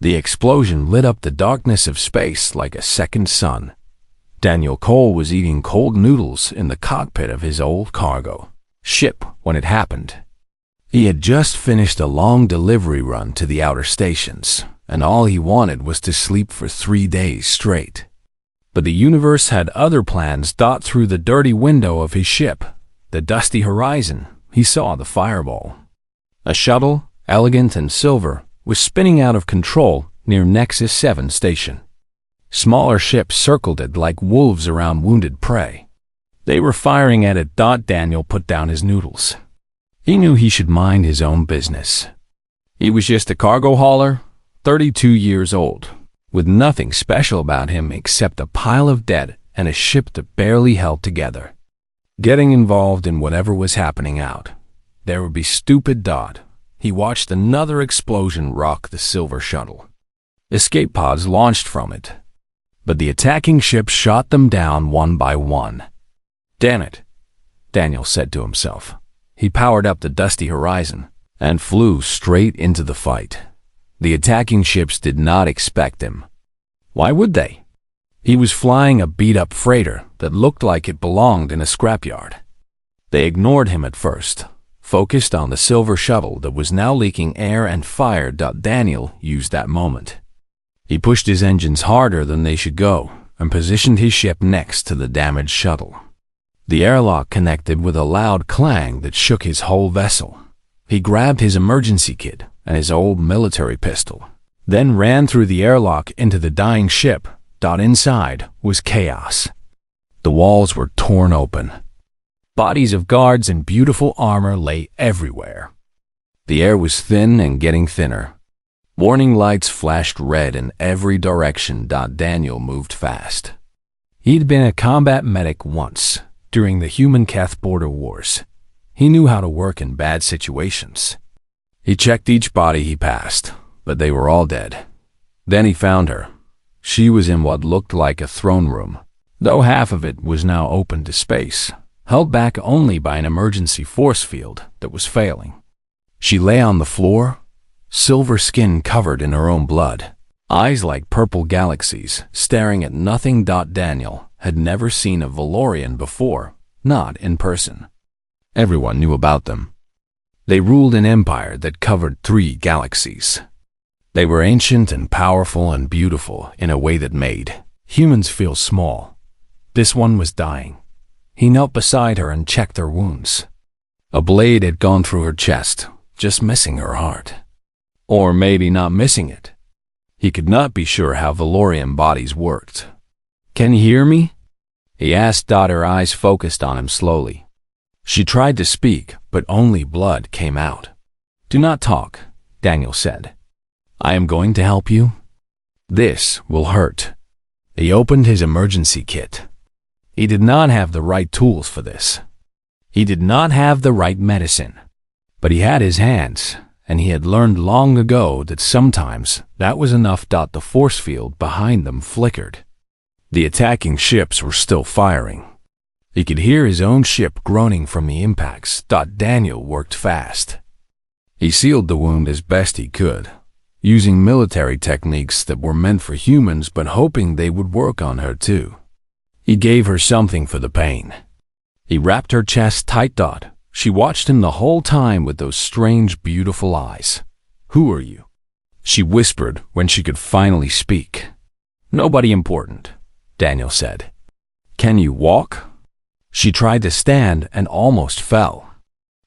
The explosion lit up the darkness of space like a second sun. Daniel Cole was eating cold noodles in the cockpit of his old cargo ship when it happened. He had just finished a long delivery run to the outer stations, and all he wanted was to sleep for 3 days straight. But the universe had other plans. Through the dirty window of his ship, the dusty horizon, he saw the fireball. A shuttle, elegant and silver, was spinning out of control near Nexus 7 station. Smaller ships circled it like wolves around wounded prey. They were firing at it. Daniel put down his noodles. He knew he should mind his own business. He was just a cargo hauler, 32 years old, with nothing special about him except a pile of debt and a ship that barely held together. Getting involved in whatever was happening out there would be stupid. He watched another explosion rock the silver shuttle. Escape pods launched from it, but the attacking ships shot them down one by one. Damn it, Daniel said to himself. He powered up the dusty horizon and flew straight into the fight. The attacking ships did not expect him. Why would they? He was flying a beat-up freighter that looked like it belonged in a scrapyard. They ignored him at first, focused on the silver shuttle that was now leaking air and fire. Daniel used that moment. He pushed his engines harder than they should go and positioned his ship next to the damaged shuttle. The airlock connected with a loud clang that shook his whole vessel. He grabbed his emergency kit and his old military pistol, then ran through the airlock into the dying ship. Inside was chaos. The walls were torn open. Bodies of guards in beautiful armor lay everywhere. The air was thin and getting thinner. Warning lights flashed red in every direction. Daniel moved fast. He'd been a combat medic once, during the human-Keth border wars. He knew how to work in bad situations. He checked each body he passed, but they were all dead. Then he found her. She was in what looked like a throne room, though half of it was now open to space, held back only by an emergency force field that was failing. She lay on the floor, silver skin covered in her own blood, eyes like purple galaxies, staring at nothing. Daniel had never seen a Valorian before, not in person. Everyone knew about them. They ruled an empire that covered 3 galaxies. They were ancient and powerful and beautiful in a way that made humans feel small. This one was dying. He knelt beside her and checked her wounds. A blade had gone through her chest, just missing her heart. Or maybe not missing it. He could not be sure how Valorian bodies worked. "Can you hear me?" he asked. Her eyes focused on him slowly. She tried to speak, but only blood came out. "Do not talk," Daniel said. "I am going to help you. This will hurt." He opened his emergency kit. He did not have the right tools for this. He did not have the right medicine. But he had his hands, and he had learned long ago that sometimes that was enough. The force field behind them flickered. The attacking ships were still firing. He could hear his own ship groaning from the impacts. Daniel worked fast. He sealed the wound as best he could, using military techniques that were meant for humans but hoping they would work on her too. He gave her something for the pain. He wrapped her chest tight. She watched him the whole time with those strange, beautiful eyes. "Who are you?" she whispered when she could finally speak. "Nobody important," Daniel said. "Can you walk?" She tried to stand and almost fell.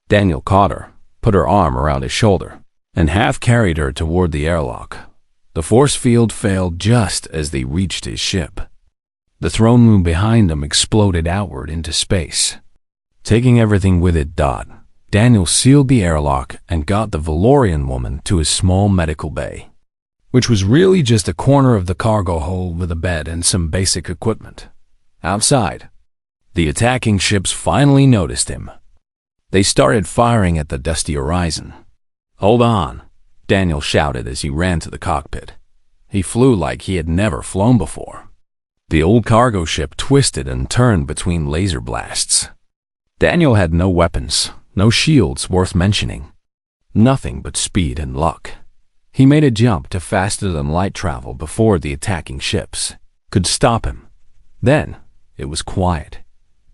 Daniel caught her, put her arm around his shoulder, and half carried her toward the airlock. The force field failed just as they reached his ship. The throne room behind them exploded outward into space, taking everything with it. Daniel sealed the airlock and got the Valorian woman to his small medical bay, which was really just a corner of the cargo hold with a bed and some basic equipment. Outside, the attacking ships finally noticed him. They started firing at the dusty horizon. "Hold on," Daniel shouted as he ran to the cockpit. He flew like he had never flown before. The old cargo ship twisted and turned between laser blasts. Daniel had no weapons, no shields worth mentioning. Nothing but speed and luck. He made a jump to faster than light travel before the attacking ships could stop him. Then it was quiet.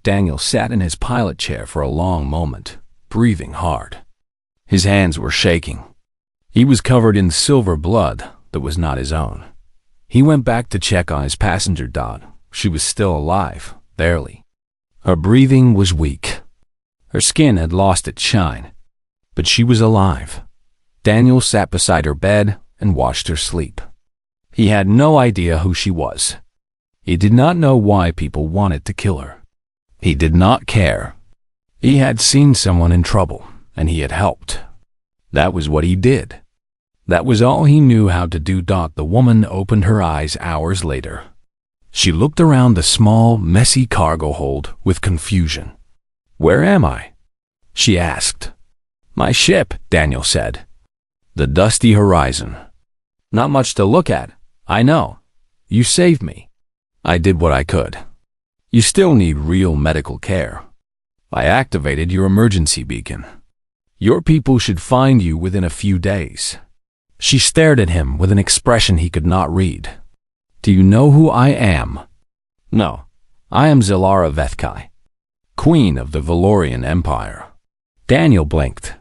Daniel sat in his pilot chair for a long moment, breathing hard. His hands were shaking. He was covered in silver blood that was not his own. He went back to check on his passenger Dot. She was still alive, barely. Her breathing was weak. Her skin had lost its shine, but she was alive. Daniel sat beside her bed and watched her sleep. He had no idea who she was. He did not know why people wanted to kill her. He did not care. He had seen someone in trouble, and he had helped. That was what he did. That was all he knew how to do. The woman opened her eyes hours later. She looked around the small, messy cargo hold with confusion. "Where am I?" she asked. "My ship," Daniel said. "The dusty horizon. Not much to look at, I know. You saved me. I did what I could. You still need real medical care. I activated your emergency beacon. Your people should find you within a few days." She stared at him with an expression he could not read. "Do you know who I am?" "No, I am LateHFY, Queen of the Valorian Empire." Daniel blinked.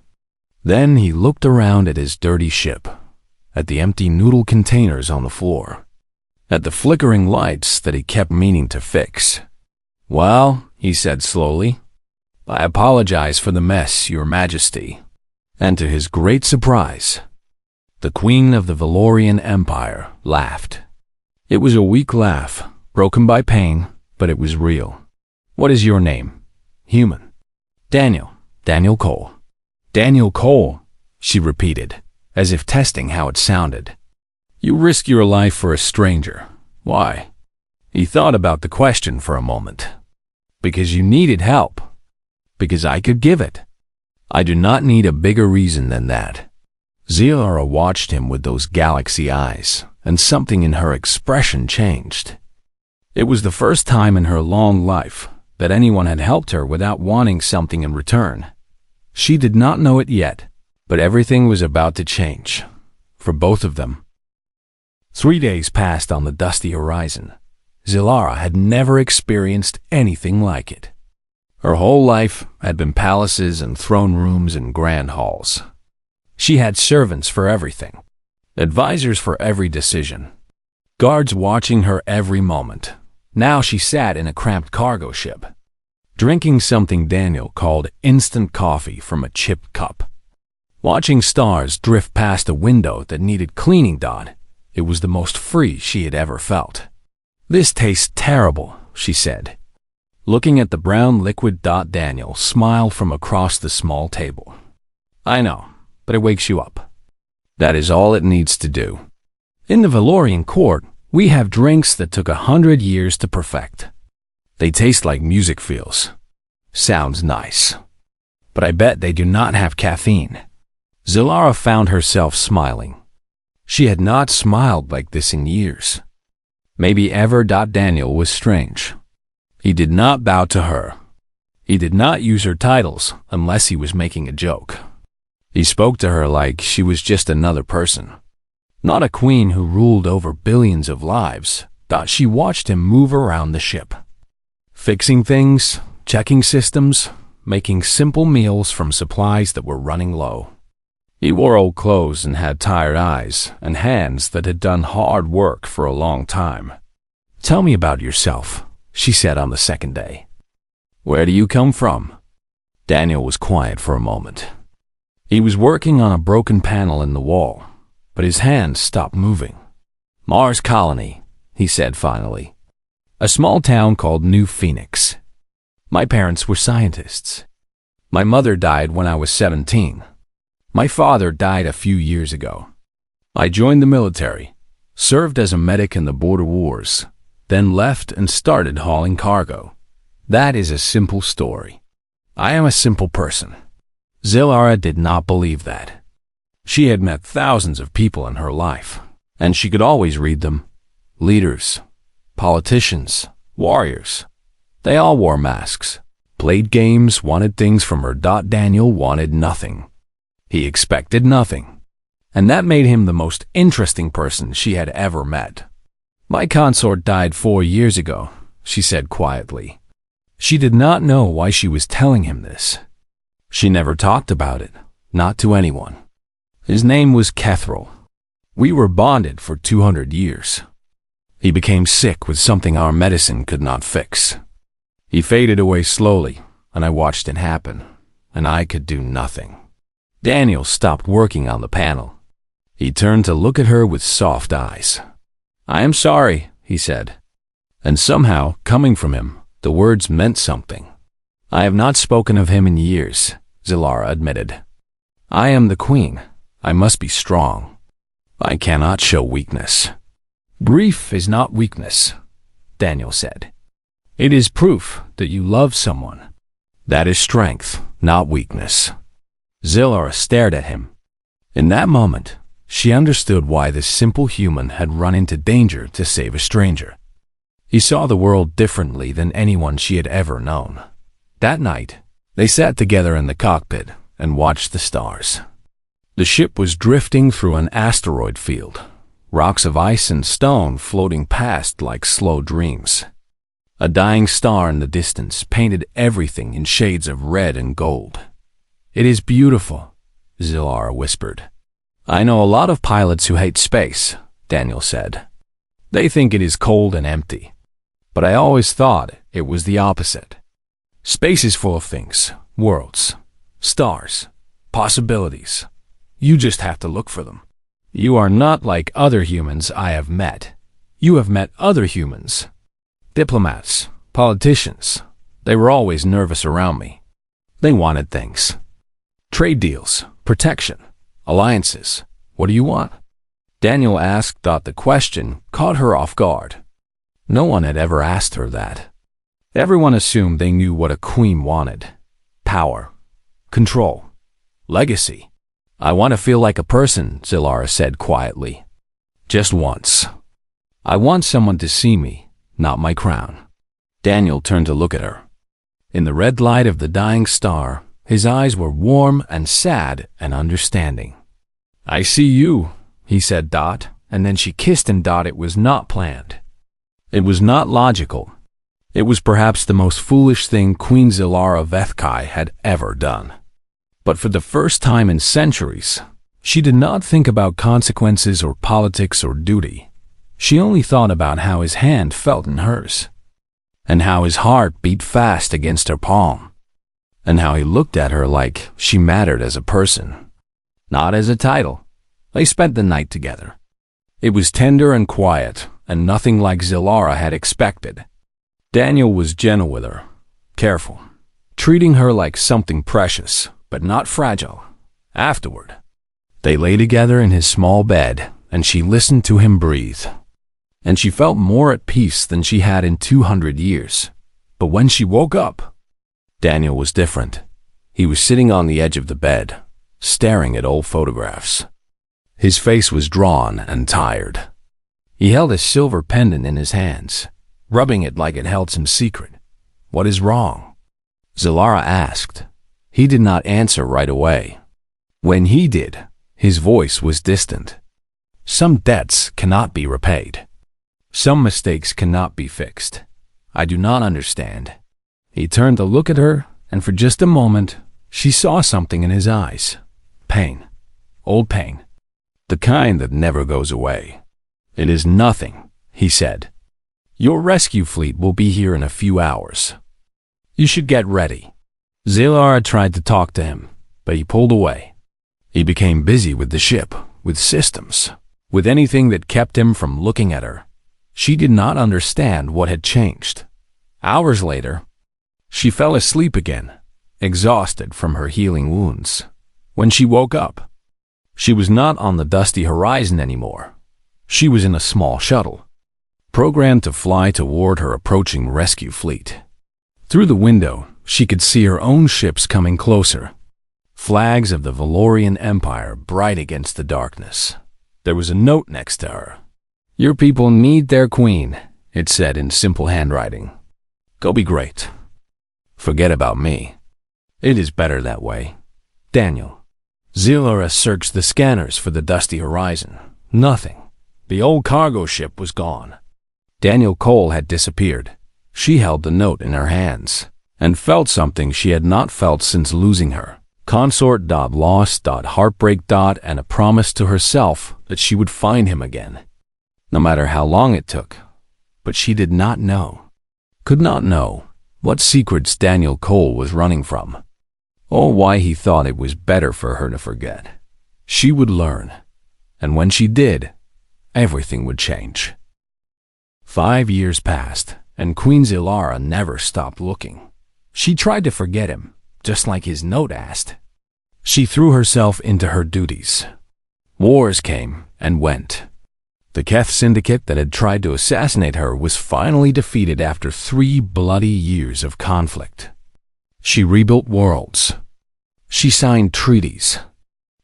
Then he looked around at his dirty ship, at the empty noodle containers on the floor, at the flickering lights that he kept meaning to fix. "Well," he said slowly, "I apologize for the mess, Your Majesty." And to his great surprise, the Queen of the Valorian Empire laughed. It was a weak laugh, broken by pain, but it was real. "What is your name?" "Human." Daniel Cole." "Daniel Cole," she repeated, as if testing how it sounded. "You risk your life for a stranger. Why?" He thought about the question for a moment. "Because you needed help. Because I could give it. I do not need a bigger reason than that." Zilara watched him with those galaxy eyes, and something in her expression changed. It was the first time in her long life that anyone had helped her without wanting something in return. She did not know it yet, but everything was about to change, for both of them. 3 days passed on the dusty horizon. Zilara had never experienced anything like it. Her whole life had been palaces and throne rooms and grand halls. She had servants for everything, advisors for every decision, guards watching her every moment. Now she sat in a cramped cargo ship, drinking something Daniel called instant coffee from a chipped cup, watching stars drift past a window that needed cleaning. It was the most free she had ever felt. "This tastes terrible," she said, looking at the brown liquid. Daniel smiled from across the small table. "I know, but it wakes you up. That is all it needs to do. In the Valorian court, we have drinks that took 100 years to perfect. They taste like music feels. Sounds nice. But I bet they do not have caffeine." Zilara found herself smiling. She had not smiled like this in years. Maybe ever. Daniel was strange. He did not bow to her. He did not use her titles unless he was making a joke. He spoke to her like she was just another person, not a queen who ruled over billions of lives. She watched him move around the ship, fixing things, checking systems, making simple meals from supplies that were running low. He wore old clothes and had tired eyes and hands that had done hard work for a long time. "Tell me about yourself," she said on the second day. "Where do you come from?" Daniel was quiet for a moment. He was working on a broken panel in the wall, but his hands stopped moving. "Mars Colony," he said finally. "A small town called New Phoenix. My parents were scientists. My mother died when I was 17. My father died a few years ago. I joined the military, served as a medic in the border wars, then left and started hauling cargo. That is a simple story. I am a simple person." Zilara did not believe that. She had met thousands of people in her life, and she could always read them. Leaders, politicians, warriors. They all wore masks, played games, wanted things from her. Daniel wanted nothing. He expected nothing. and that made him the most interesting person she had ever met. "My consort died 4 years ago," she said quietly. She did not know why she was telling him this. She never talked about it, not to anyone. His name was Kethril. We were bonded for 200 years. He became sick with something our medicine could not fix. He faded away slowly, and I watched it happen, and I could do nothing. Daniel stopped working on the panel. He turned to look at her with soft eyes. "I am sorry," he said. And somehow, coming from him, the words meant something. "I have not spoken of him in years," Zilara admitted. "I am the queen. I must be strong. I cannot show weakness." "Grief is not weakness," Daniel said. "It is proof that you love someone. That is strength, not weakness." Zilara stared at him. In that moment, she understood why this simple human had run into danger to save a stranger. He saw the world differently than anyone she had ever known. That night, they sat together in the cockpit and watched the stars. The ship was drifting through an asteroid field, rocks of ice and stone floating past like slow dreams. A dying star in the distance painted everything in shades of red and gold. "It is beautiful," Zilara whispered. "I know a lot of pilots who hate space," Daniel said. "They think it is cold and empty. But I always thought it was the opposite. Space is full of things, worlds, stars, possibilities. You just have to look for them. You are not like other humans I have met. You have met other humans. Diplomats, politicians. They were always nervous around me. They wanted things. Trade deals, protection, alliances. What do you want?" Daniel asked, thought the question caught her off guard. No one had ever asked her that. Everyone assumed they knew what a queen wanted. Power, control, legacy. "I want to feel like a person," Zilara said quietly. "Just once. I want someone to see me, not my crown." Daniel turned to look at her. In the red light of the dying star, his eyes were warm and sad and understanding. "I see you," he said, and then she kissed him. It was not planned. It was not logical. It was perhaps the most foolish thing Queen Zilara of LateHFY had ever done. But for the first time in centuries, she did not think about consequences or politics or duty. She only thought about how his hand felt in hers, and how his heart beat fast against her palm, and how he looked at her like she mattered as a person, not as a title. They spent the night together. It was tender and quiet, and nothing like Zilara had expected. Daniel was gentle with her, careful, treating her like something precious, but not fragile. Afterward, they lay together in his small bed, and she listened to him breathe. And she felt more at peace than she had in 200 years. But when she woke up, Daniel was different. He was sitting on the edge of the bed, staring at old photographs. His face was drawn and tired. He held a silver pendant in his hands, rubbing it like it held some secret. "What is wrong?" Zilara asked. He did not answer right away. When he did, his voice was distant. "Some debts cannot be repaid. Some mistakes cannot be fixed. I do not understand." He turned to look at her, and for just a moment, she saw something in his eyes. Pain. Old pain. The kind that never goes away. "It is nothing," he said. "Your rescue fleet will be here in a few hours. You should get ready." Zilara tried to talk to him, but he pulled away. He became busy with the ship, with systems, with anything that kept him from looking at her. She did not understand what had changed. Hours later, she fell asleep again, exhausted from her healing wounds. When she woke up, she was not on the dusty horizon anymore. She was in a small shuttle, programmed to fly toward her approaching rescue fleet. Through the window, she could see her own ships coming closer, flags of the Valorian Empire bright against the darkness. There was a note next to her. "Your people need their queen," it said in simple handwriting. "Go be great. Forget about me. It is better that way. Daniel." Zillara searched the scanners for the dusty horizon. Nothing. The old cargo ship was gone. Daniel Cole had disappeared. She held the note in her hands and felt something she had not felt since losing her. Consort. Lost. Heartbreak. And a promise to herself that she would find him again, no matter how long it took. But she did not know, could not know, what secrets Daniel Cole was running from, or why he thought it was better for her to forget. She would learn, and when she did, everything would change. 5 years passed, and Queen Zillara never stopped looking. She tried to forget him, just like his note asked. She threw herself into her duties. Wars came and went. The Keth syndicate that had tried to assassinate her was finally defeated after 3 bloody years of conflict. She rebuilt worlds. She signed treaties.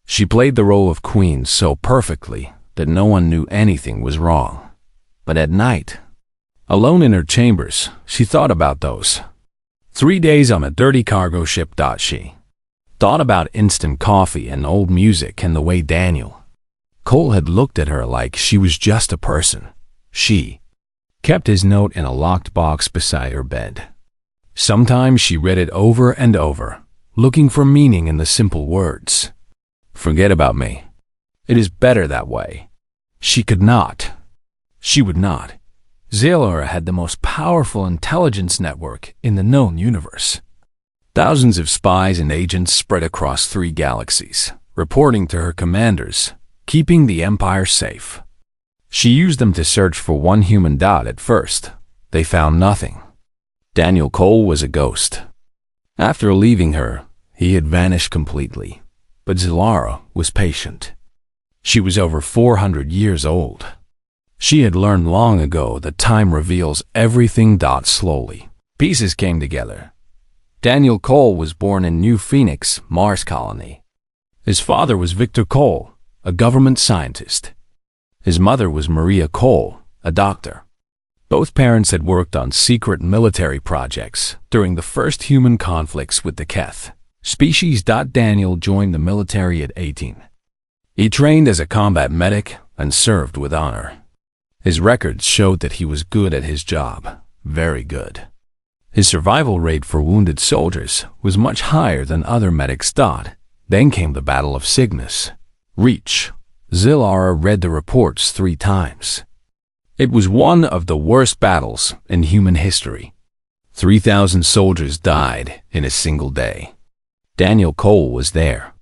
She played the role of queen so perfectly that no one knew anything was wrong. But at night, alone in her chambers, she thought about those 3 days on a dirty cargo ship. She thought about instant coffee and old music and the way Daniel Cole had looked at her like she was just a person. She kept his note in a locked box beside her bed. Sometimes she read it over and over, looking for meaning in the simple words. Forget about me. It is better that way. She could not. She would not. Zillara had the most powerful intelligence network in the known universe. Thousands of spies and agents spread across 3 galaxies, reporting to her commanders, keeping the Empire safe. She used them to search for one human. At first, they found nothing. Daniel Cole was a ghost. After leaving her, he had vanished completely. But Zillara was patient. She was over 400 years old. She had learned long ago that time reveals everything. Slowly, pieces came together. Daniel Cole was born in New Phoenix, Mars colony. His father was Victor Cole, a government scientist. His mother was Maria Cole, a doctor. Both parents had worked on secret military projects during the first human conflicts with the Keth species. Daniel joined the military at 18. He trained as a combat medic and served with honor. His records showed that he was good at his job, very good. His survival rate for wounded soldiers was much higher than other medics. Then came the Battle of Cygnus. Reach. Zillara read the reports 3 times. It was one of the worst battles in human history. 3,000 soldiers died in a single day. Daniel Cole was there.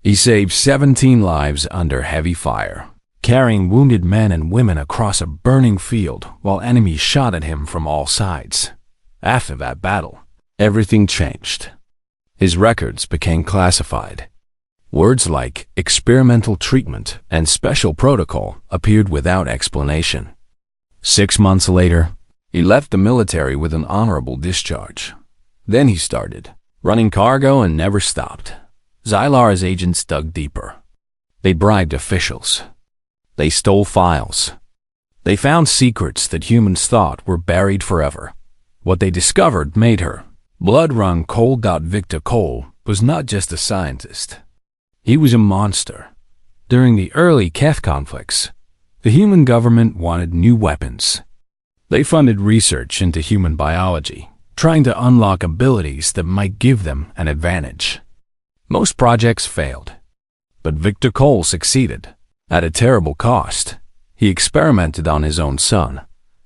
He saved 17 lives under heavy fire, carrying wounded men and women across a burning field while enemies shot at him from all sides. After that battle, everything changed. His records became classified. Words like experimental treatment and special protocol appeared without explanation. 6 months later, he left the military with an honorable discharge. Then he started running cargo and never stopped. Zilara's agents dug deeper. They bribed officials. They stole files. They found secrets that humans thought were buried forever. What they discovered made her blood-run cold. Victor Cole was not just a scientist. He was a monster. During the early Keth conflicts, the human government wanted new weapons. They funded research into human biology, trying to unlock abilities that might give them an advantage. Most projects failed, but Victor Cole succeeded, at a terrible cost. He experimented on his own son,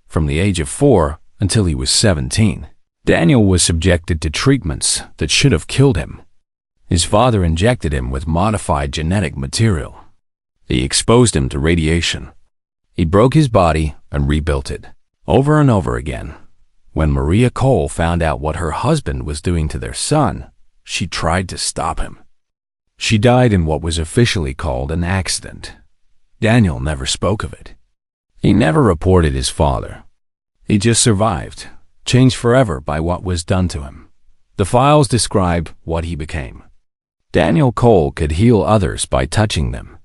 from the age of 4 until he was 17. Daniel was subjected to treatments that should have killed him. His father injected him with modified genetic material. He exposed him to radiation. He broke his body and rebuilt it, over and over again. When Maria Cole found out what her husband was doing to their son, she tried to stop him. She died in what was officially called an accident. Daniel never spoke of it. He never reported his father. He just survived, changed forever by what was done to him. The files describe what he became. Daniel Cole could heal others by touching them,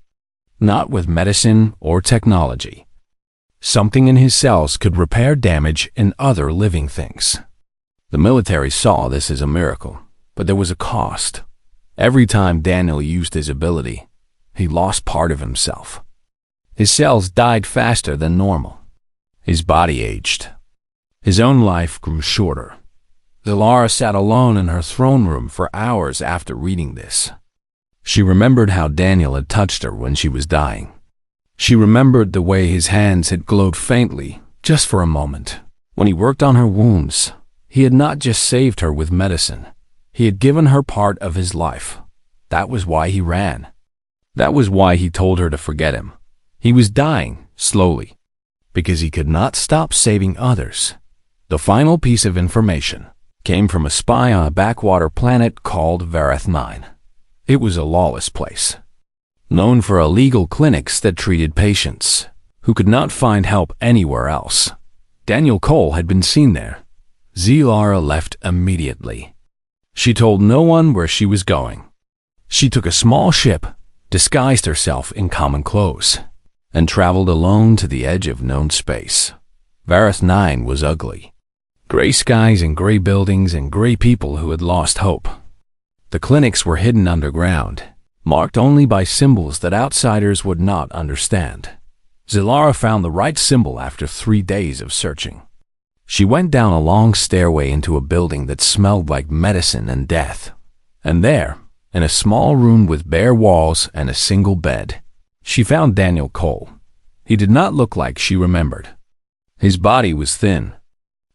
not with medicine or technology. Something in his cells could repair damage in other living things. The military saw this as a miracle, but there was a cost. Every time Daniel used his ability, he lost part of himself. His cells died faster than normal. His body aged. His own life grew shorter. Zilara sat alone in her throne room for hours after reading this. She remembered how Daniel had touched her when she was dying. She remembered the way his hands had glowed faintly, just for a moment. When he worked on her wounds, he had not just saved her with medicine. He had given her part of his life. That was why he ran. That was why he told her to forget him. He was dying, slowly, because he could not stop saving others. The final piece of information came from a spy on a backwater planet called Vareth 9. It was a lawless place, known for illegal clinics that treated patients who could not find help anywhere else. Daniel Cole had been seen there. Zilara left immediately. She told no one where she was going. She took a small ship, disguised herself in common clothes, and traveled alone to the edge of known space. Vareth 9 was ugly. Gray skies and gray buildings and gray people who had lost hope. The clinics were hidden underground, marked only by symbols that outsiders would not understand. Zilara found the right symbol after 3 days of searching. She went down a long stairway into a building that smelled like medicine and death. And there, in a small room with bare walls and a single bed, she found Daniel Cole. He did not look like she remembered. His body was thin.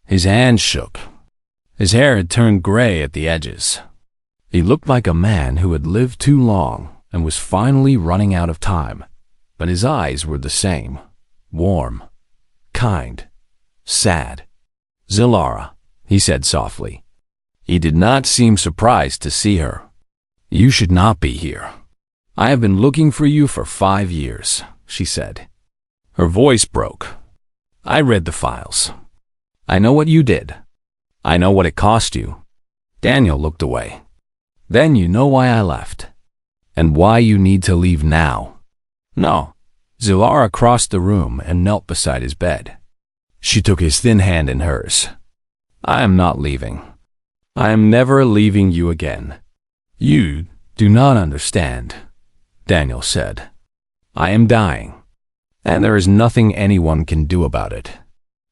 His hands shook. His hair had turned gray at the edges. He looked like a man who had lived too long and was finally running out of time. But his eyes were the same, warm, kind, sad. "Zilara," he said softly. He did not seem surprised to see her. "You should not be here. I have been looking for you for 5 years," she said. Her voice broke. "I read the files. I know what you did. I know what it cost you." Daniel looked away. "Then you know why I left, and why you need to leave now." "No." Zilara crossed the room and knelt beside his bed. She took his thin hand in hers. "I am not leaving. I am never leaving you again." "You do not understand," Daniel said. "I am dying, and there is nothing anyone can do about it.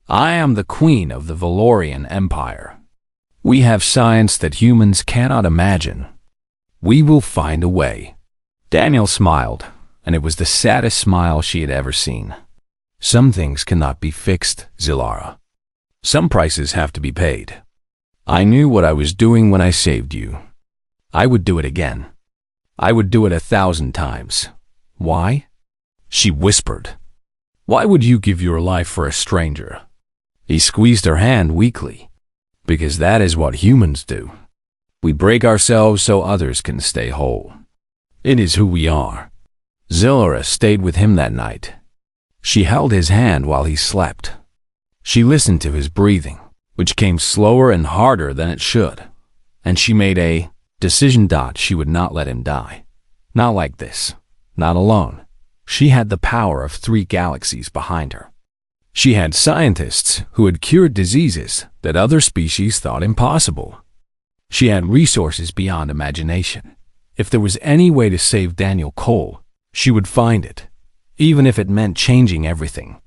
I am the queen of the Valorian Empire. We have science that humans cannot imagine. We will find a way." Daniel smiled, and it was the saddest smile she had ever seen. "Some things cannot be fixed, Zilara. Some prices have to be paid. I knew what I was doing when I saved you. I would do it again. I would do it 1,000 times. Why?" She whispered. "Why would you give your life for a stranger?" He squeezed her hand weakly. "Because that is what humans do. We break ourselves so others can stay whole. It is who we are." Zilara stayed with him that night. She held his hand while he slept. She listened to his breathing, which came slower and harder than it should, and she made a decision. She would not let him die. Not like this. Not alone. She had the power of 3 galaxies behind her. She had scientists who had cured diseases that other species thought impossible. She had resources beyond imagination. If there was any way to save Daniel Cole, she would find it, even if it meant changing everything.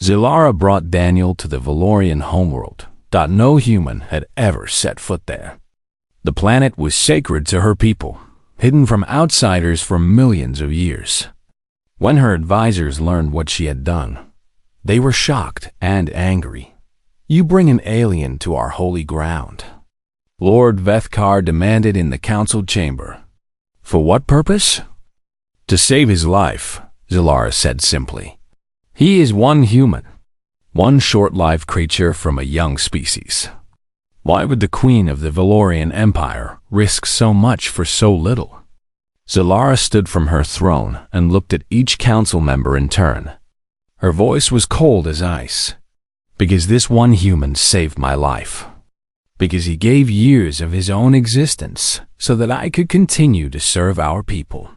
Zilara brought Daniel to the Valorian homeworld. No human had ever set foot there. The planet was sacred to her people, hidden from outsiders for millions of years. When her advisors learned what she had done, they were shocked and angry. "You bring an alien to our holy ground," Lord Vethkar demanded in the council chamber. "For what purpose?" "To save his life," Zilara said simply. "He is one human, one short-lived creature from a young species. Why would the queen of the Valorian Empire risk so much for so little?" Zilara stood from her throne and looked at each council member in turn. Her voice was cold as ice. "Because this one human saved my life. Because he gave years of his own existence so that I could continue to serve our people.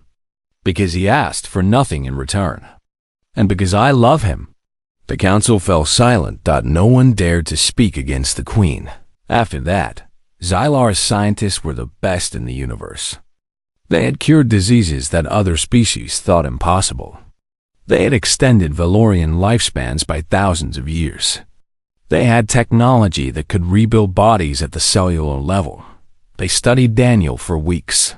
Because he asked for nothing in return. And because I love him." The council fell silent. No one dared to speak against the queen. After that, Xylar's scientists were the best in the universe. They had cured diseases that other species thought impossible. They had extended Valorian lifespans by thousands of years. They had technology that could rebuild bodies at the cellular level. They studied Daniel for weeks.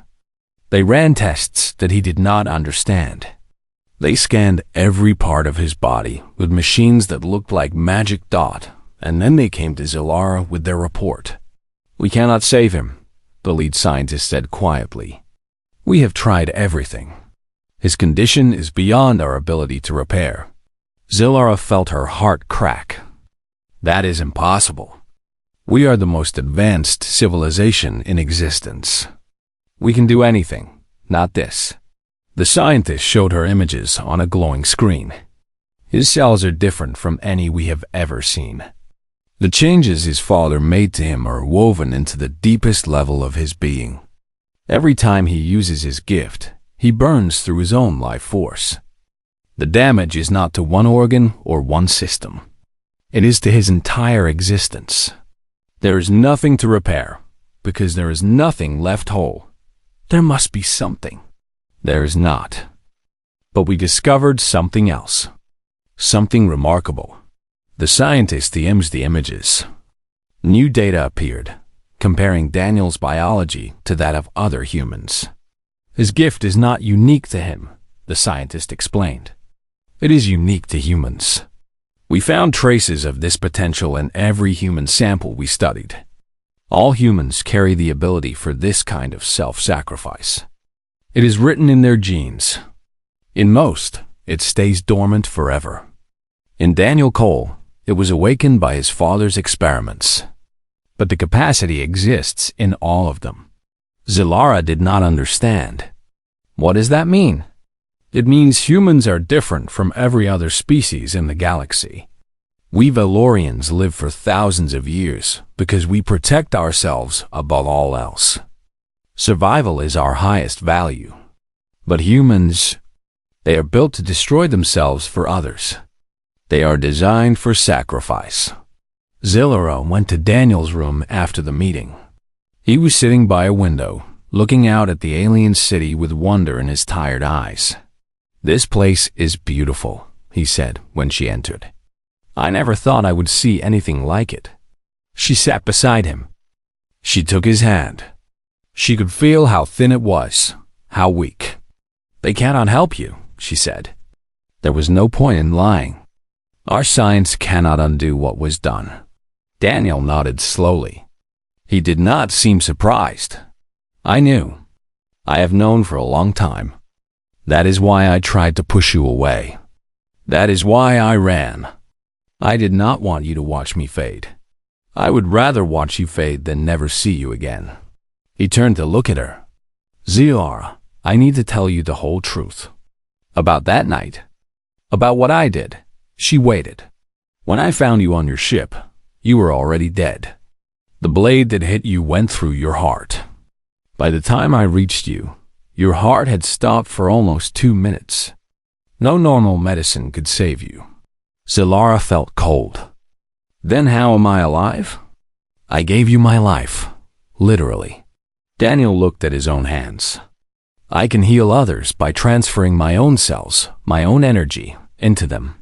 They ran tests that he did not understand. They scanned every part of his body with machines that looked like magic dot, and then they came to Xylar with their report. "We cannot save him," the lead scientist said quietly. "We have tried everything. His condition is beyond our ability to repair." Xylar felt her heart crack. "That is impossible. We are the most advanced civilization in existence. We can do anything, not this." The scientist showed her images on a glowing screen. "His cells are different from any we have ever seen. The changes his father made to him are woven into the deepest level of his being. Every time he uses his gift, he burns through his own life force. The damage is not to one organ or one system. It is to his entire existence. There is nothing to repair, because there is nothing left whole. There must be something. There is not. But we discovered something else. Something remarkable." The scientist imaged the images. New data appeared, comparing Daniel's biology to that of other humans. "His gift is not unique to him," the scientist explained. "It is unique to humans. We found traces of this potential in every human sample we studied. All humans carry the ability for this kind of self-sacrifice. It is written in their genes. In most, it stays dormant forever. In Daniel Cole, it was awakened by his father's experiments. But the capacity exists in all of them." Xylar did not understand. "What does that mean?" "It means humans are different from every other species in the galaxy. We Valorians live for thousands of years because we protect ourselves above all else. Survival is our highest value. But humans, they are built to destroy themselves for others. They are designed for sacrifice." Xylar went to Daniel's room after the meeting. He was sitting by a window, looking out at the alien city with wonder in his tired eyes. "This place is beautiful," he said when she entered. "I never thought I would see anything like it." She sat beside him. She took his hand. She could feel how thin it was, how weak. "They cannot help you," she said. There was no point in lying. "Our science cannot undo what was done." Daniel nodded slowly. He did not seem surprised. "I knew. I have known for a long time. That is why I tried to push you away. That is why I ran. I did not want you to watch me fade. I would rather watch you fade than never see you again." He turned to look at her. "Xylar, I need to tell you the whole truth. About that night. About what I did." She waited. "When I found you on your ship, you were already dead. The blade that hit you went through your heart. By the time I reached you, your heart had stopped for almost 2 minutes. No normal medicine could save you." Xylar felt cold. "Then how am I alive?" "I gave you my life, literally." Daniel looked at his own hands. "I can heal others by transferring my own cells, my own energy, into them.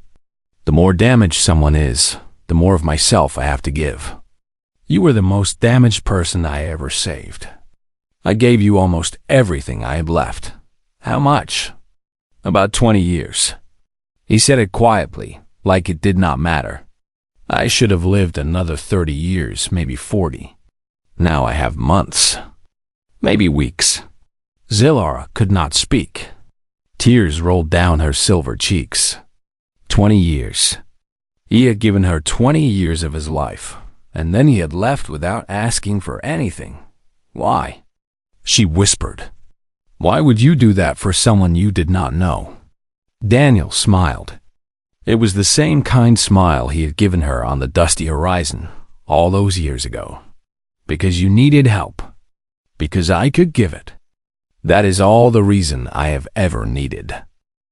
The more damaged someone is, the more of myself I have to give. You were the most damaged person I ever saved. I gave you almost everything I have left." "How much?" "About 20 years." He said it quietly, like it did not matter. "I should have lived another 30 years, maybe 40. Now I have months. Maybe weeks." Xylar could not speak. Tears rolled down her silver cheeks. 20 years. He had given her 20 years of his life, and then he had left without asking for anything. Why? She whispered. "Why would you do that for someone you did not know?" Daniel smiled. It was the same kind smile he had given her on the dusty horizon all those years ago. "Because you needed help. Because I could give it. That is all the reason I have ever needed."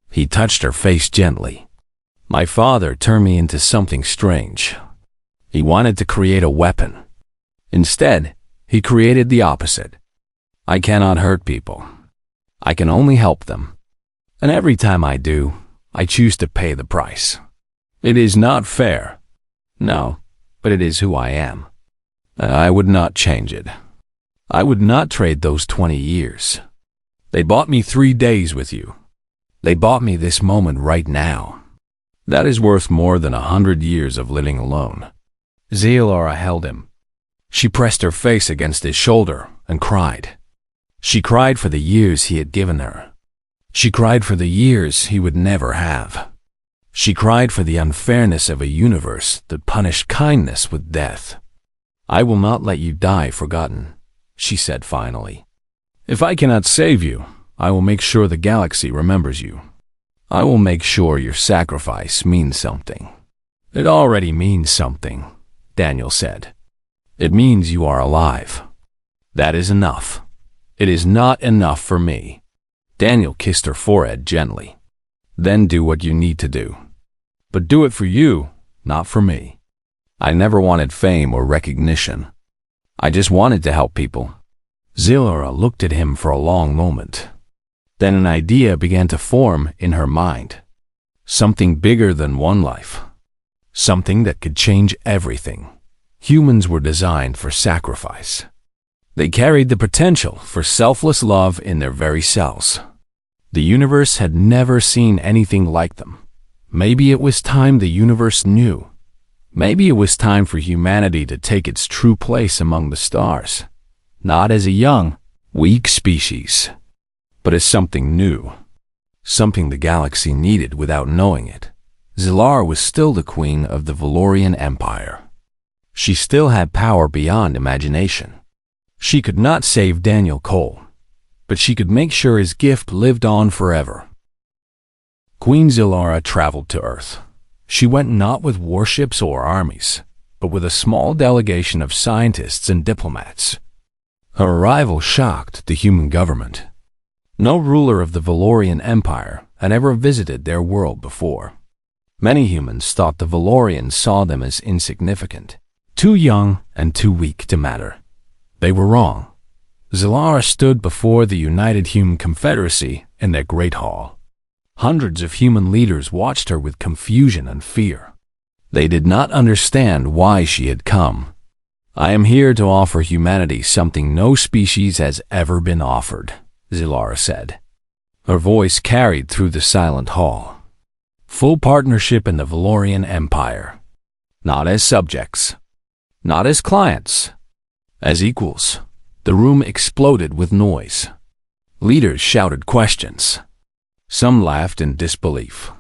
He touched her face gently. "My father turned me into something strange. He wanted to create a weapon. Instead, He created the opposite. I cannot hurt people. I can only help them. And every time I do, I choose to pay the price. It is not fair. No, but it is who I am. I would not change it. I would not trade those 20 years. They bought me 3 days with you. They bought me this moment right now. That is worth more than 100 years of living alone. Zilora held him. She pressed her face against his shoulder and cried. She cried for the years he had given her. She cried for the years he would never have. She cried for the unfairness of a universe that punished kindness with death. I will not let you die forgotten, she said finally. If I cannot save you, I will make sure the galaxy remembers you. I will make sure your sacrifice means something. It already means something, Daniel said. It means you are alive. That is enough. It is not enough for me. Daniel kissed her forehead gently. Then do what you need to do. But do it for you, not for me. I never wanted fame or recognition. I just wanted to help people. Zilora looked at him for a long moment. Then an idea began to form in her mind. Something bigger than one life. Something that could change everything. Humans were designed for sacrifice. They carried the potential for selfless love in their very cells. The universe had never seen anything like them. Maybe it was time the universe knew. Maybe it was time for humanity to take its true place among the stars. Not as a young, weak species, but as something new. Something the galaxy needed without knowing it. Zilara was still the queen of the Valorian Empire. She still had power beyond imagination. She could not save Daniel Cole, but she could make sure his gift lived on forever. Queen Zilara traveled to Earth. She went not with warships or armies, but with a small delegation of scientists and diplomats. Her arrival shocked the human government. No ruler of the Valorian Empire had ever visited their world before. Many humans thought the Valorians saw them as insignificant, too young and too weak to matter. They were wrong. Zilara stood before the United Human Confederacy in their great hall. Hundreds of human leaders watched her with confusion and fear. They did not understand why she had come. I am here to offer humanity something no species has ever been offered, Zilara said. Her voice carried through the silent hall. Full partnership in the Valorian Empire. Not as subjects. Not as clients. As equals. The room exploded with noise. Leaders shouted questions. Some laughed in disbelief.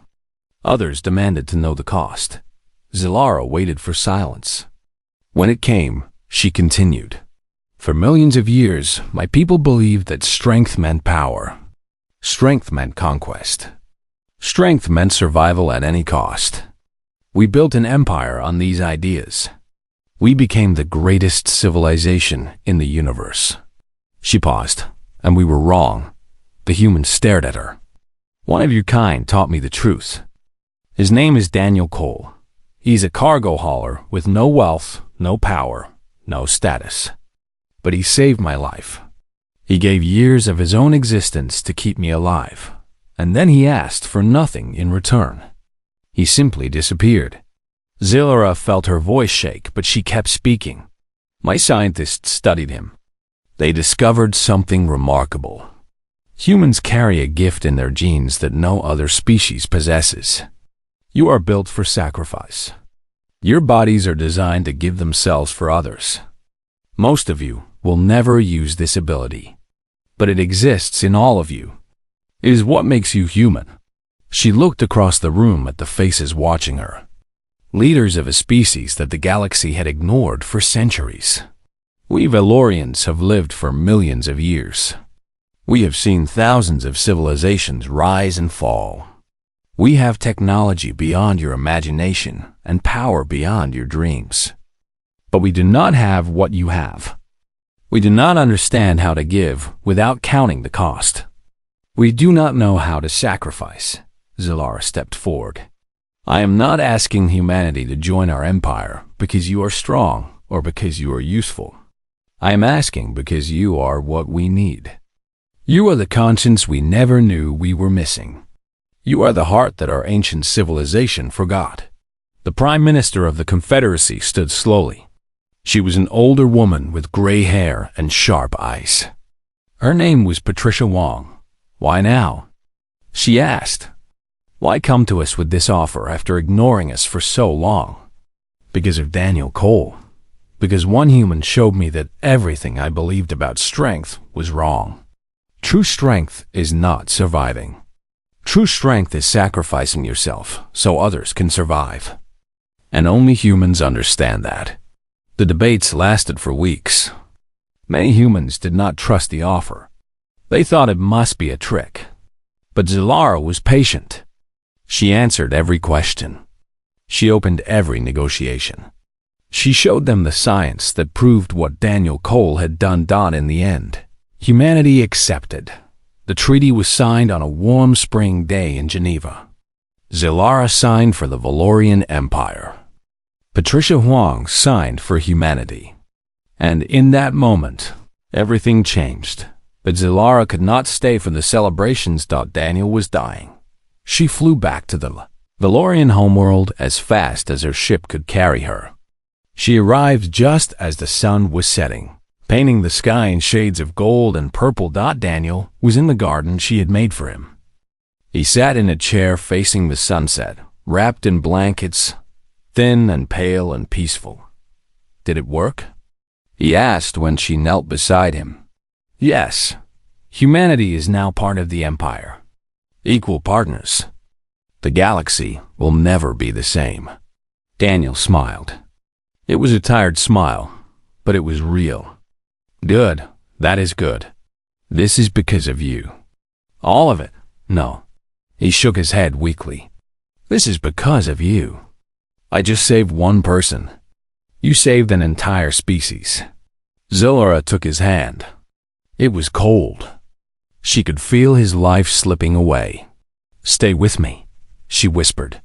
Others demanded to know the cost. Zilara waited for silence. When it came, she continued. For millions of years, my people believed that strength meant power. Strength meant conquest. Strength meant survival at any cost. We built an empire on these ideas. We became the greatest civilization in the universe. She paused, and we were wrong. The humans stared at her. One of your kind taught me the truth. His name is Daniel Cole. He's a cargo hauler with no wealth, no power, no status. But he saved my life. He gave years of his own existence to keep me alive, and then he asked for nothing in return. He simply disappeared. Zilara felt her voice shake, but she kept speaking. My scientists studied him. They discovered something remarkable. Humans carry a gift in their genes that no other species possesses. You are built for sacrifice. Your bodies are designed to give themselves for others. Most of you will never use this ability, but it exists in all of you. It is what makes you human. She looked across the room at the faces watching her. Leaders of a species that the galaxy had ignored for centuries. We Valorians have lived for millions of years. We have seen thousands of civilizations rise and fall. We have technology beyond your imagination and power beyond your dreams. But we do not have what you have. We do not understand how to give without counting the cost. We do not know how to sacrifice. Zilara stepped forward. I am not asking humanity to join our empire because you are strong or because you are useful. I am asking because you are what we need. You are the conscience we never knew we were missing. You are the heart that our ancient civilization forgot. The Prime Minister of the Confederacy stood slowly. She was an older woman with gray hair and sharp eyes. Her name was Patricia Wong. Why now? She asked. Why come to us with this offer after ignoring us for so long? Because of Daniel Cole. Because one human showed me that everything I believed about strength was wrong. True strength is not surviving. True strength is sacrificing yourself so others can survive. And only humans understand that. The debates lasted for weeks. Many humans did not trust the offer. They thought it must be a trick. But Zilara was patient. She answered every question. She opened every negotiation. She showed them the science that proved what Daniel Cole had done. In the end, humanity accepted. The treaty was signed on a warm spring day in Geneva. Zilara signed for the Valorian Empire. Patricia Huang signed for humanity. And in that moment, everything changed. But Zilara could not stay for the celebrations. Daniel was dying. She flew back to the Valorian homeworld as fast as her ship could carry her. She arrived just as the sun was setting, painting the sky in shades of gold and purple. Daniel was in the garden she had made for him. He sat in a chair facing the sunset, wrapped in blankets, thin and pale and peaceful. Did it work? He asked when she knelt beside him. Yes, humanity is now part of the Empire. Equal partners. The galaxy will never be the same. Daniel smiled. It was a tired smile, but it was real. Good, that is good. This is because of you. All of it? No. He shook his head weakly. This is because of you. I just saved one person. You saved an entire species. Zilara took his hand. It was cold. She could feel his life slipping away. Stay with me, she whispered.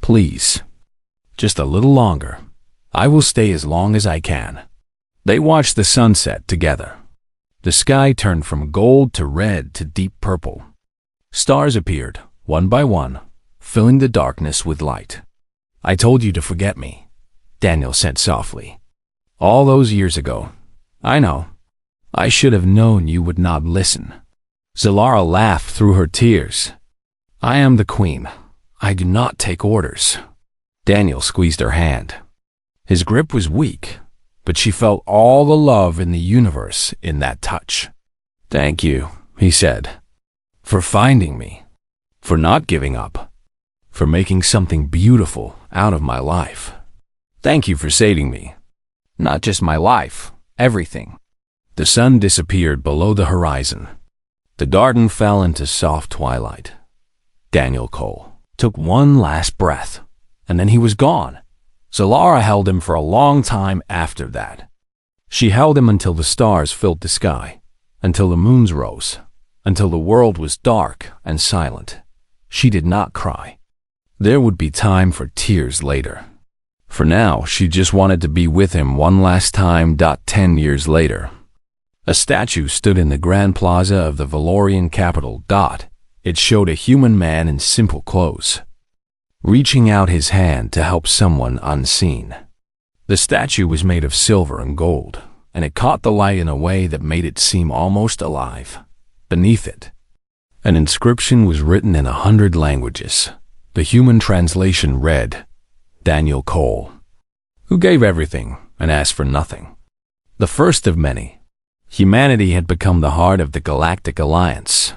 Please. Just a little longer. I will stay as long as I can. They watched the sunset together. The sky turned from gold to red to deep purple. Stars appeared, one by one, filling the darkness with light. I told you to forget me, Daniel said softly. All those years ago. I know. I should have known you would not listen. Zilara laughed through her tears. I am the queen. I do not take orders. Daniel squeezed her hand. His grip was weak, but she felt all the love in the universe in that touch. Thank you, he said, for finding me, for not giving up, for making something beautiful out of my life. Thank you for saving me. Not just my life, everything. The sun disappeared below the horizon. The garden fell into soft twilight. Daniel Cole took one last breath, and then he was gone. Zilara held him for a long time after that. She held him until the stars filled the sky, until the moons rose, until the world was dark and silent. She did not cry. There would be time for tears later. For now, she just wanted to be with him one last time. 10 years later. A statue stood in the Grand Plaza of the Valorian capital. It showed a human man in simple clothes, reaching out his hand to help someone unseen. The statue was made of silver and gold, and it caught the light in a way that made it seem almost alive. Beneath it, an inscription was written in 100 languages. The human translation read, Daniel Cole, who gave everything and asked for nothing. The first of many. Humanity had become the heart of the Galactic Alliance,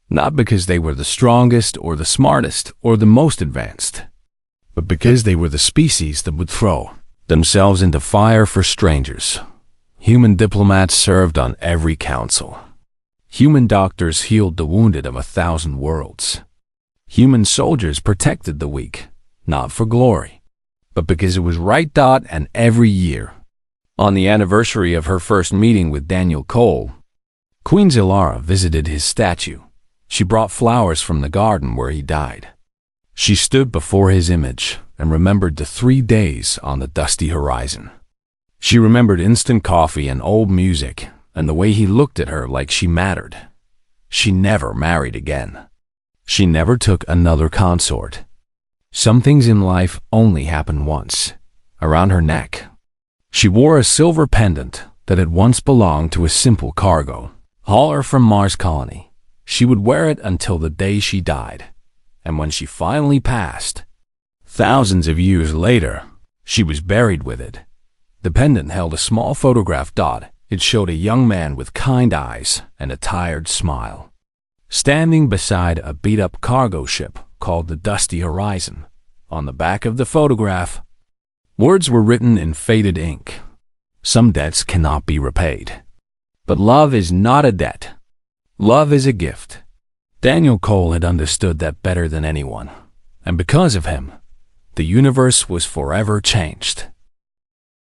not because they were the strongest or the smartest or the most advanced, but because they were the species that would throw themselves into fire for strangers. Human diplomats served on every council. Human doctors healed the wounded of 1,000 worlds. Human soldiers protected the weak, not for glory, but because it was right. And every year, on the anniversary of her first meeting with Daniel Cole, Queen Zilara visited his statue. She brought flowers from the garden where he died. She stood before his image and remembered the 3 days on the dusty horizon. She remembered instant coffee and old music, and the way he looked at her like she mattered. She never married again. She never took another consort. Some things in life only happen once. Around her neck, she wore a silver pendant that had once belonged to a simple cargo hauler from Mars colony. She would wear it until the day she died. And when she finally passed, thousands of years later, she was buried with it. The pendant held a small photograph dot. It showed a young man with kind eyes and a tired smile, standing beside a beat-up cargo ship called the Dusty Horizon. On the back of the photograph, words were written in faded ink. Some debts cannot be repaid. But love is not a debt. Love is a gift. Daniel Cole had understood that better than anyone. And because of him, the universe was forever changed.